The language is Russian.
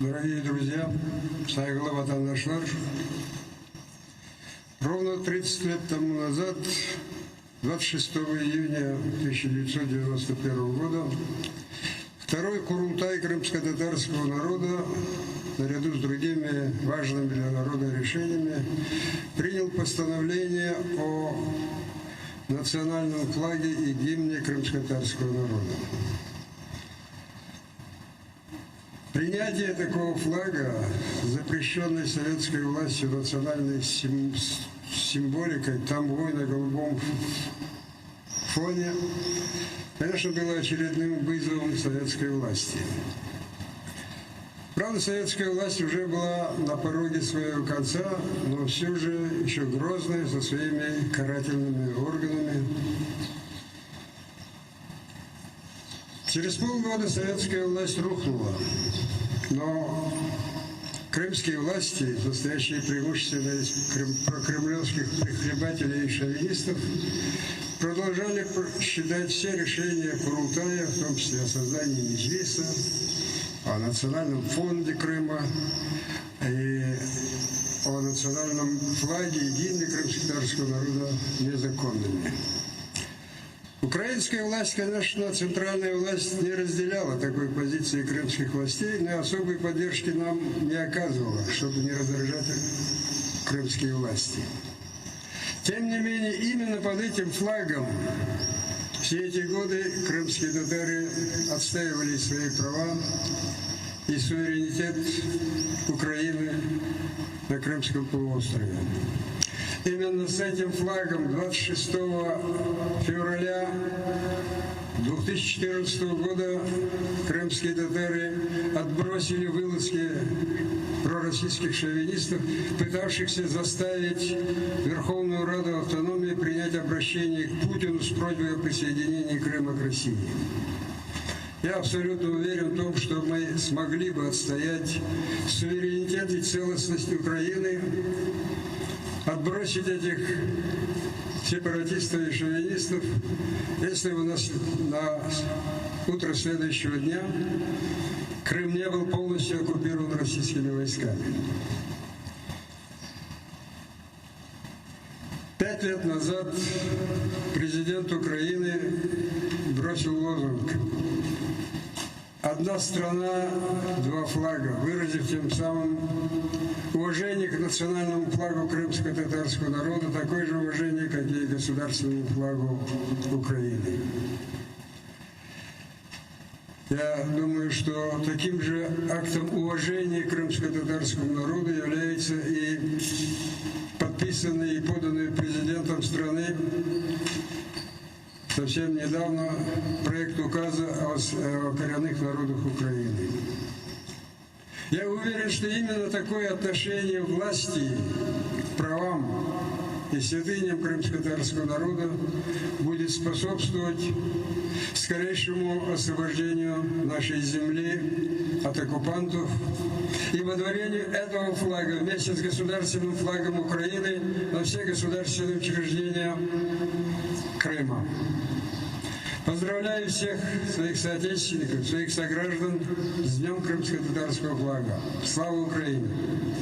Дорогие друзья, Сайгала Ватандашлар, ровно 30 лет тому назад, 26 июня 1991 года, второй Курултай крымско-татарского народа, наряду с другими важными для народа решениями, принял постановление о национальном флаге и гимне крымско-татарского народа. Принятие такого флага, запрещенной советской властью национальной символикой, тамгой на голубом фоне, конечно, было очередным вызовом советской власти. Правда, советская власть уже была на пороге своего конца, но все же еще грозная со своими карательными органами. Через полгода советская власть рухнула, но крымские власти, состоящие преимущественно из прокремлевских прихлебателей и шовинистов, продолжали считать все решения Курултая, в том числе о создании Меджлиса, о национальном фонде Крыма и о национальном флаге и гимне крымско-татарского народа незаконными. Украинская власть, конечно, центральная власть не разделяла такой позиции крымских властей, но особой поддержки нам не оказывала, чтобы не раздражать крымские власти. Тем не менее, именно под этим флагом все эти годы крымские татары отстаивали свои права и суверенитет Украины на Крымском полуострове. Именно с этим флагом 26 февраля 2014 года крымские татары отбросили вылазки пророссийских шовинистов, пытавшихся заставить Верховную Раду автономии принять обращение к Путину с просьбой о присоединении Крыма к России. Я абсолютно уверен в том, что мы смогли бы отстоять суверенитет и целостность Украины, отбросить этих сепаратистов и шовинистов, если бы на утро следующего дня Крым не был полностью оккупирован российскими войсками. 5 лет назад президент Украины бросил лозунг «Одна страна, два флага», выразив тем самым уважение к национальному флагу крымско-татарского народа, такое же уважение, как и к государственному флагу Украины. Я думаю, что таким же актом уважения к крымско-татарскому народу является и подписанный и поданный президентом страны совсем недавно проект указа о коренных народах Украины. Я уверен, что именно такое отношение власти к правам и святыням крымско-татарского народа будет способствовать скорейшему освобождению нашей земли от оккупантов и водворению этого флага вместе с государственным флагом Украины на все государственные учреждения Крыма. Поздравляю всех своих соотечественников, своих сограждан с Днем крымско-татарского флага. Слава Украине!